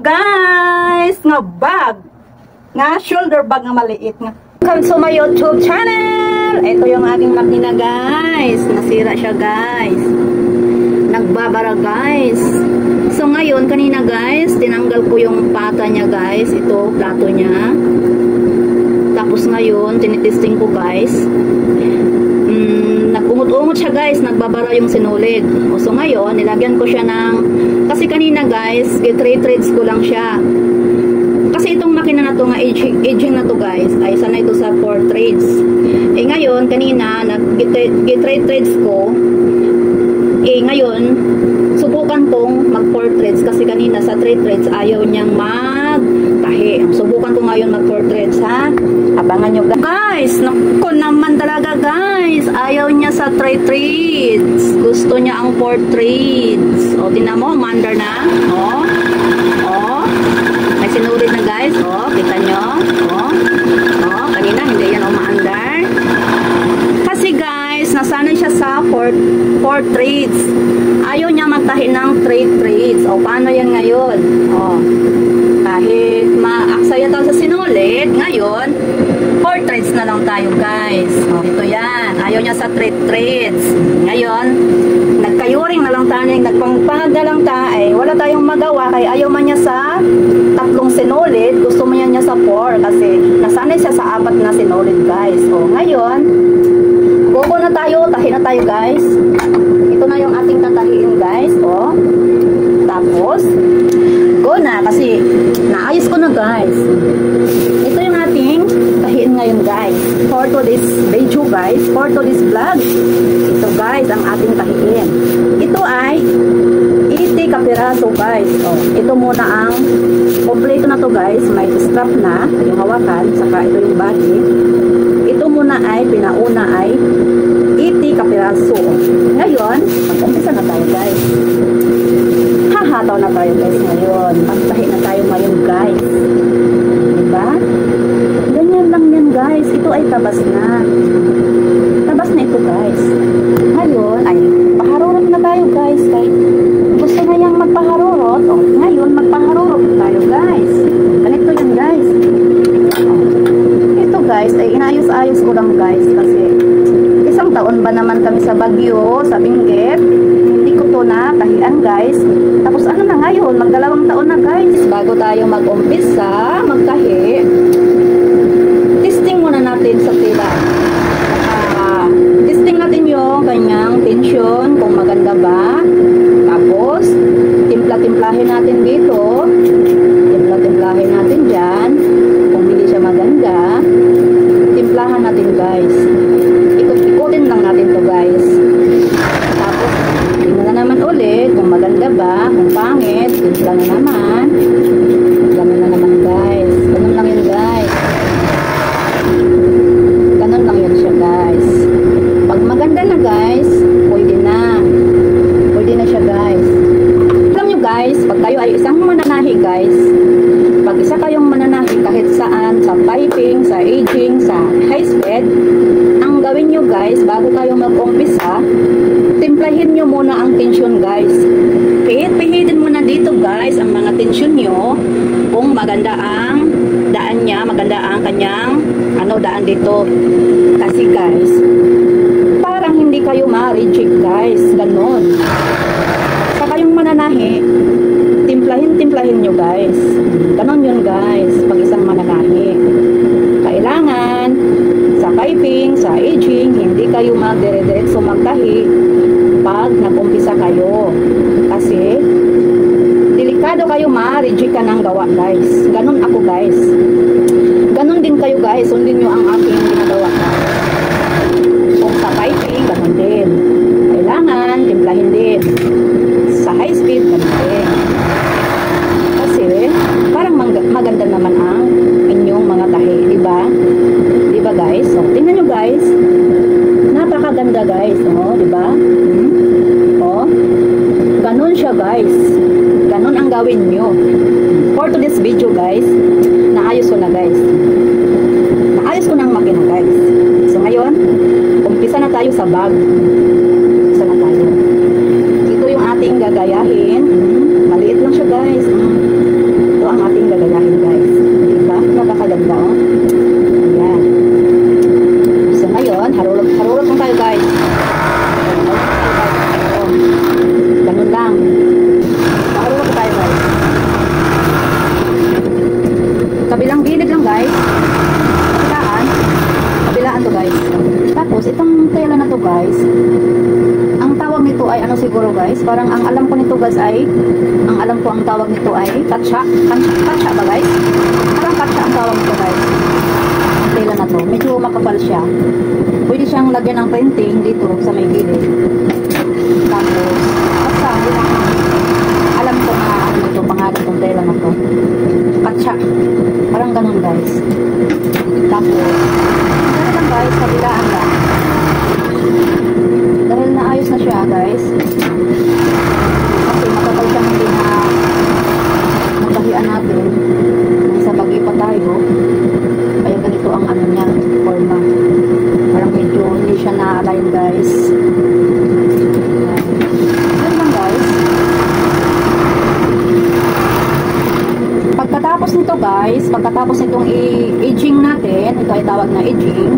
guys, nga bag, nga shoulder bag nga maliit nga. Welcome to my YouTube channel. Ito yung aking makina guys. Nasira siya guys. Nagbabara guys. So ngayon, kanina guys, tinanggal ko yung pata niya guys. Ito, plato niya. Tapos ngayon, tinitesting ko guys. Nag-ungot-ungot siya guys. Nagbabara yung sinulid. So ngayon, nilagyan ko siya ng, kasi kanina guys, i-trades ko lang siya. Kasi itong makina na to, nga aging na to guys, ay sana ito sa 4 trades. Eh ngayon, kanina, nag-trades ko. Eh ngayon, subukan kong mag 4 trades kasi kanina sa 3 trades ayaw niyang magtahi. Subukan ko ngayon mag 4 trades ha. Abangan nyo guys. Naku naman talaga guys. Ayaw niya sa 3 trades. Gusto niya ang 4 trades. O tinan mo, mandar na. O. May sinulid na guys. O, kita nyo. O, kanina hindi yan umaandar. Kasi guys, nasanay siya sa 4 trades. Ayaw niya magtahi ng 3 trades. O, paano yan ngayon? O, kahit maaksaya tayo sa sinulid, ngayon, 4 trades na lang tayo guys. O, ito yan. Ayaw niya sa 3 trades. Ngayon, nagkayuring na lang tayo, nagpangpagda lang tayo. Wala tayong magawa, kaya ayaw man niya sa 3 sinulid. Gusto mo niya sa 4 kasi nasanay siya sa 4 na sinulid guys. O, ngayon, buko na tayo, tahi na tayo guys. Ito na yung ating tatahiin guys. O, tapos, go na kasi naayos ko na guys. Ito yung ating tahiin ngayon guys. For to this video guys, for to this vlog, ito guys ang ating tahiin. Ito ay 80 kapiraso guys. O, ito muna ang kompleto na to guys. May strap na, yung hawakan, saka ito yung body. Ito muna ay, pinauna ay 80 kapiraso. Ngayon, mag-umpisa na tayo guys. Hahataw na tayo guys ngayon. Magtahi na tayo ngayon guys. Diba? Ganyan lang yan guys. Ito ay tabas na. Tabas na ito guys. Ngayon, ay paharurot na tayo guys. Kahit gusto na yung magpaharurot. O, ngayon, magpaharurot tayo guys. Ganito yan guys. O, ito guys, ay inayos-ayos ko lang guys. Kasi isang taon ba naman kami sa Baguio, sa Benguet. Hindi ko to na tahian guys. Tapos ano na ngayon, mag-2 taon na guys. Bago tayo mag-umpisa, magtahi, testing muna natin sa tila. Testing natin yung kanyang tension, kung maganda ba. Tapos, timpla-timplahin natin dito. Timpla-timplahin natin dyan. Kung hindi siya maganda, timplahan natin guys. Ikot-ikotin lang natin to guys. Tapos, tingnan na naman ulit kung maganda ba, kung pangit, timpla na naman. Ganun na naman guys. Ganun lang yun guys. Ganun lang yun siya guys. Pag maganda na guys, pwede na. Pwede na siya guys. Alam nyo guys, pag kayo ay isang mananahi guys, pag isa kayong mananahi kahit saan, sa piping, sa aging, sa high speed, ang gawin nyo guys, bago kayo mag-umpisa, timplahin nyo muna ang tension guys. Pihitin muna dito guys ang mga tension nyo, kung maganda ang daan niya, maganda ang kanyang daan dito. Kasi guys, parang hindi kayo ma-reject guys, ganon. Sa kayong mananahi, timplahin nyo guys. Ganon yun guys, pag isang mananahi. Kailangan sa piping, sa aging, hindi kayo magdire-diretso magtahi pag nag-umpisa kayo. Kasi delikado kayo, ma-reject ka ng gawa guys. Ganon ako guys. Ganon din kayo guys, sundin nyo ang aking ginagawa. Kung sa piping, ganon din. Kailangan timplahin din. Sa high speed, ganon din. Kasi parang maganda naman ang inyong mga tahi, diba? Diba guys? So, tingnan nyo guys. Napakaganda guys, oh, diba? Oh, ganon siya guys. Ganon ang gawin nyo. For to this video guys, naayos ko na guys. Naayos ko na ang makina guys. So ngayon, umpisa na tayo sa bag. Umpisa na tayo. Ito yung ating gagayahin. Maliit lang siya guys. Marurot lang tayo guys. Ganun lang. Marurot lang tayo guys. Kabilang gilid lang guys. Kabilaan to guys. Tapos itong tela na to guys, ang tawag nito ay ano siguro guys, parang ang alam ko nito guys ay, ang tawag nito ay katsa. Katsa ba guys? Parang katsa ang tawag nito guys. Ang tela na to, medyo makapal siya. Pwede siyang lagyan ng printing dito sa may gilid. Tapos katsa, alam ko na ano ito, pangalan ng tela na to. Katsa. Parang ganun guys. Tapos ganun lang guys, kabilaan lang. Dahil naayos na siya guys, kasi matagal siyang hindi na nagkahian natin sa pag-ipa tayo, kaya ganito ang ano niya, forma. Parang medyo hindi siya na-align guys. Yan lang guys. Pagkatapos nito guys, pagkatapos nitong i-edging natin, ito ay tawag na edging.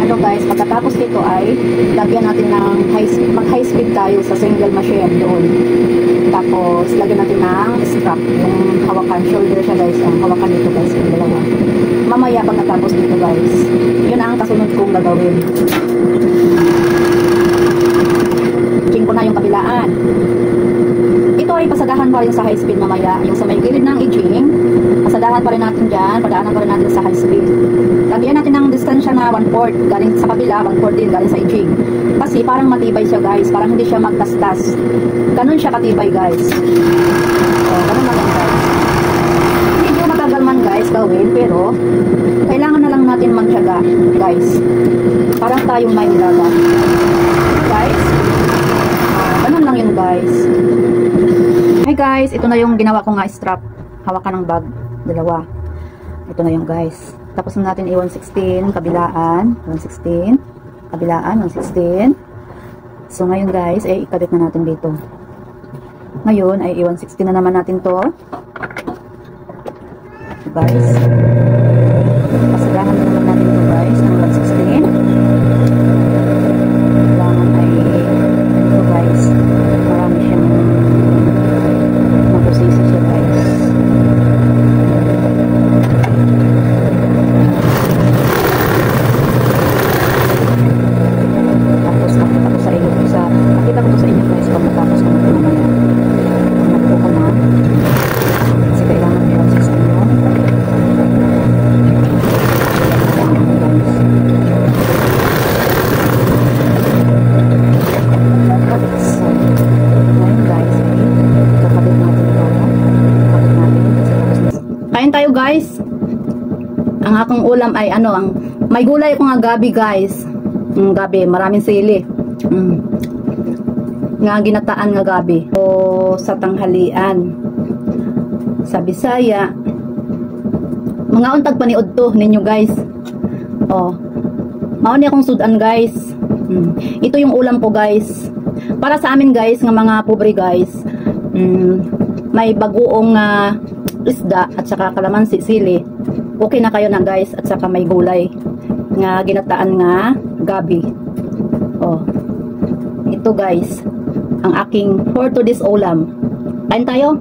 Ano guys, pagkatapos nito ay lagyan natin ng mag-high speed tayo sa single machine doon. Tapos lagyan natin ng strap, yung hawakan, shoulder siya guys, ang hawakan nito guys, yung dalawa. Mamaya pagkatapos nito guys, yun ang kasunod kong gagawin. Ching ko na yung kabilaan. Ito ay pasadahan pa rin sa high speed mamaya, yung sa may gilid ng edging, pasadahan pa rin natin dyan, padaanan pa rin natin sa high speed. Lagyan natin ng distansya na 1/4 galing sa kabila, 1/4 din galing sa edging. Kasi parang matibay siya guys, parang hindi siya magtastas. Ganun siya katibay guys. So, ganun na lang guys. Medyo matagal man guys gawin, pero kailangan na lang natin magtiyaga guys. Parang tayong may nilaga. Guys, ganun lang yun guys. Hi guys, ito na yung ginawa ko nga strap. Hawakan ng bag, dalawa. Ito na yung guys. Tapos natin i-116, kabilaan, 116, kabilaan, 116. So ngayon guys, ay ikabit na natin dito. Ngayon ay i-116 na naman natin to. So guys, pasagahan na naman natin to guys, ng 116. Kailangan ay ito guys, marami siyang maprosesa siya guys. Kain tayo guys. Ang akong ulam ay ano, may gulay ko nga gabi guys. Gabi, maraming sili. Nga ginataan nga gabi. O sa tanghalian. Sa Bisaya. Mga untag paniod to ninyo guys. O. Mauni akong sudan guys. Ito yung ulam ko guys. Para sa amin guys, nga mga pobre guys. May bagoong isda at saka kalamansi, sili. Okay na kayo na guys, at saka may gulay nga ginataan nga gabi. Oh. Ito guys, ang aking for today's ulam. Kain tayo.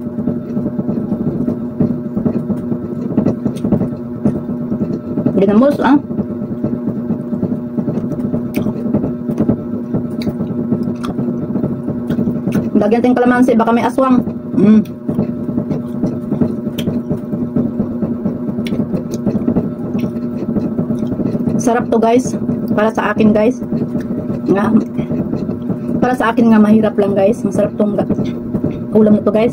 Ginamos Lagyan tayong kalamansi, baka may aswang. Sarap to guys. Para sa akin guys. Para sa akin nga mahirap lang guys. Masarap tong ulam na to guys.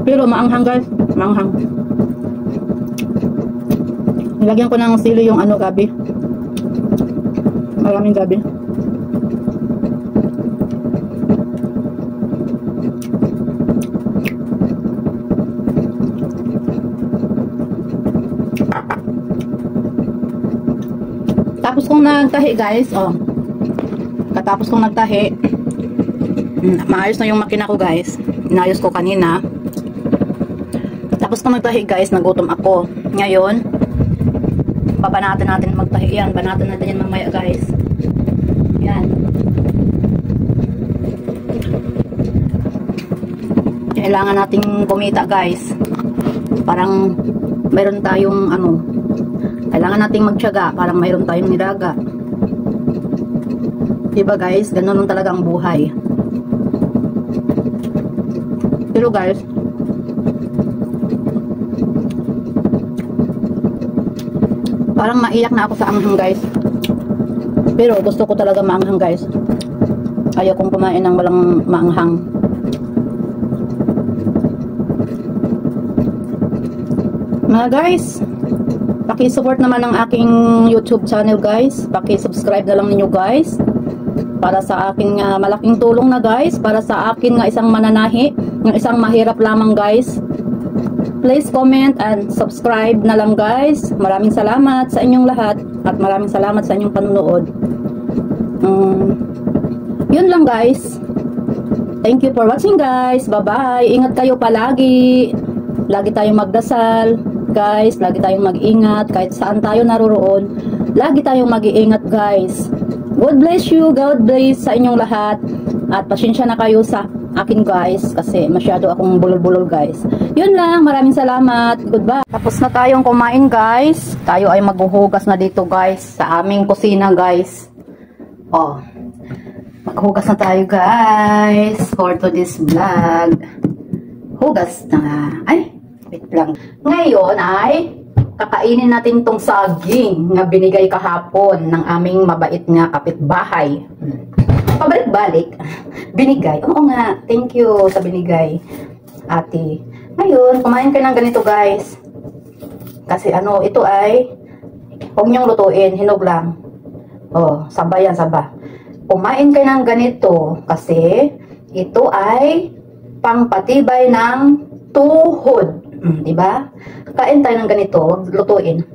Pero maanghang guys. Maanghang. Nilagyan ko ng sili yung ano gabi. Maraming gabi. Tapos kong nagtahi guys, katapos kong nagtahi, maayos na yung makina ko guys, inayos ko kanina. Tapos kong nagtahi guys, nagutom ako. Ngayon, babanatan natin magtahi yan. Banatan natin yan mamaya guys. Yan. Kailangan nating kumita guys. Parang mayroon tayong ano, kailangan nating magtiyaga, parang mayroon tayong nilaga. Diba guys, ganun lang talaga ang buhay. Pero guys, parang maiyak na ako sa anghang guys. Pero gusto ko talaga maanghang guys. Ayaw kong kumain ng walang maanghang. Mga guys, paki-support naman ang aking YouTube channel guys. Paki-subscribe na lang ninyo guys. Para sa akin nga malaking tulong na guys. Para sa akin nga isang mananahi, ng isang mahirap lamang guys. Please comment and subscribe na lang guys. Maraming salamat sa inyong lahat. At maraming salamat sa inyong panunood. Yun lang guys. Thank you for watching guys. Bye bye. Ingat kayo palagi. Lagi tayong magdasal guys, lagi tayong mag-ingat kahit saan tayo naroroon. Lagi tayong mag-iingat guys. God bless you, God bless sa inyong lahat. At pasensya na kayo sa akin guys kasi masyado akong bulol-bulol guys. Yun lang, maraming salamat. Goodbye. Tapos na tayong kumain guys. Tayo ay maghuhugas na dito guys sa aming kusina guys. Oh. Maghugas na tayo guys for today's vlog. Hugas na. Ay, wait lang. Ngayon ay kakainin natin tong saging na binigay kahapon ng aming mabait nga kapitbahay. Pabalik-balik. Binigay. Oo nga. Thank you sa binigay. Ate. Ngayon, kumain kayo ng ganito guys. Kasi ano, ito ay huwag niyong lutuin. Hinog lang. Oh, saba yan, saba. Kumain kayo ng ganito kasi ito ay pangpatibay ng tuhod. Diba? Kain tayo ng ganito, wag lutuin.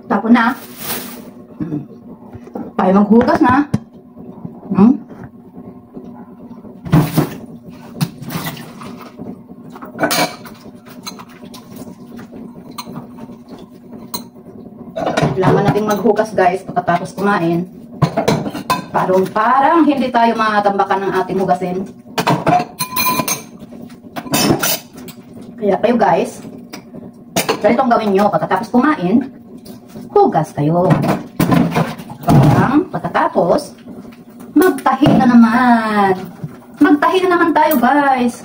Tapos na. Tayo maghugas na. Kailangan natin maghugas guys pagkatapos kumain. Parang hindi tayo matambakan ng ating hugasin. Kaya kayo guys, ganito ang gawin nyo pagkatapos kumain. Hugas kayo. Pagkatapos, magtahi na naman. Magtahi na naman tayo, guys.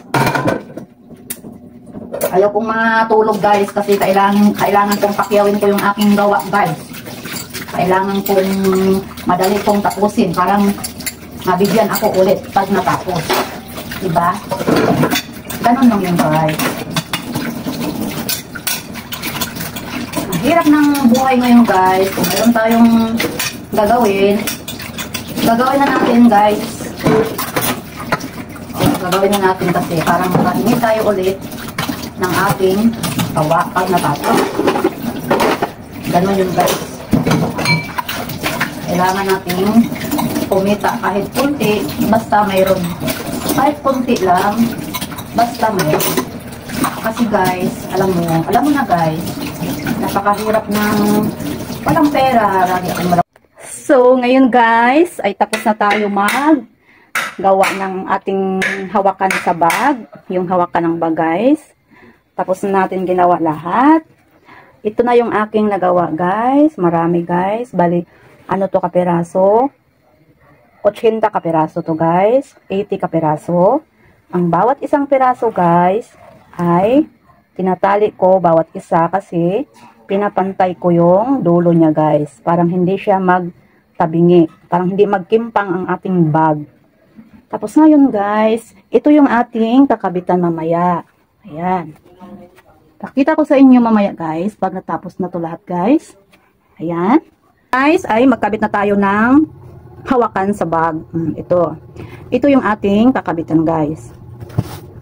Ayaw kong matulog, guys, kasi kailangan kong pakyawin ko yung aking gawa, guys. Kailangan kong madali kong tapusin. Parang mabigyan ako ulit pag natapos. Diba? Ganun lang yun, guys. Hirap ng buhay ngayon guys. Kung meron tayong gagawin na natin guys. Gagawin na natin kasi parang makahingi tayo ulit ng ating gawa pag natapos. Ganun yun guys. Kailangan natin kumita kahit kunti, basta mayroon. Kahit kunti lang, basta mayroon. Kasi guys, alam mo na guys, napakahirap ng walang pera. So, ngayon guys, ay tapos na tayo maggawa ng ating hawakan sa bag. Yung hawakan ng bag guys. Tapos na natin ginawa lahat. Ito na yung aking nagawa guys. Marami guys. Bali, ano to kapiraso? 80 kapiraso to guys. 80 kapiraso. Ang bawat isang piraso guys ay tinatali ko bawat isa kasi pinapantay ko yung dulo niya guys. Parang hindi siya magtabingi. Parang hindi magkimpang ang ating bag. Tapos ngayon guys, ito yung ating kakabitan mamaya. Ayan. Pakita ko sa inyo mamaya guys, pag natapos na to lahat guys. Ayan. Guys, ay magkabit na tayo ng hawakan sa bag. Ito. Ito yung ating kakabitan guys.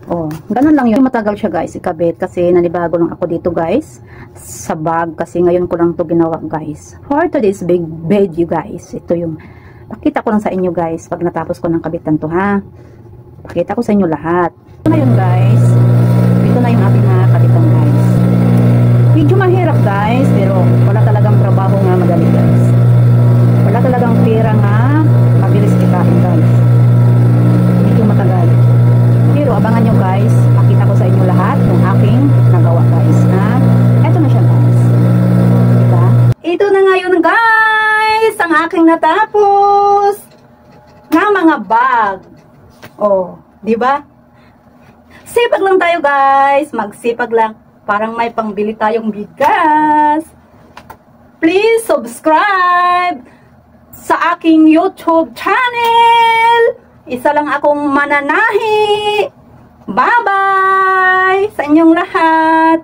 Oh, ganun lang yun. Matagal siya guys ikabit kasi nanibago lang ako dito guys sa bag kasi ngayon ko lang to ginawa guys. For today's big video guys. Ito yung pakita ko lang sa inyo guys pag natapos ko ng kabitan to ha. Pakita ko sa inyo lahat. Ito na yun guys. Ito na yung ating kabitan guys. Medyo mahirap guys pero wala talagang trabaho nga madali guys. Wala talagang pera nga mabilis kitain guys. Medyo matagal. Pero abangan nyo guys, pakita ko sa inyo lahat ng aking nagawa guys na eto na siya guys. Diba? Ito na ngayon guys ang aking natapos na mga bag. Oh, diba? Sipag lang tayo guys, magsipag lang. Parang may pangbili tayong bigas. Please subscribe sa aking YouTube channel. Isa lang akong mananahi. Bye-bye sa inyong lahat.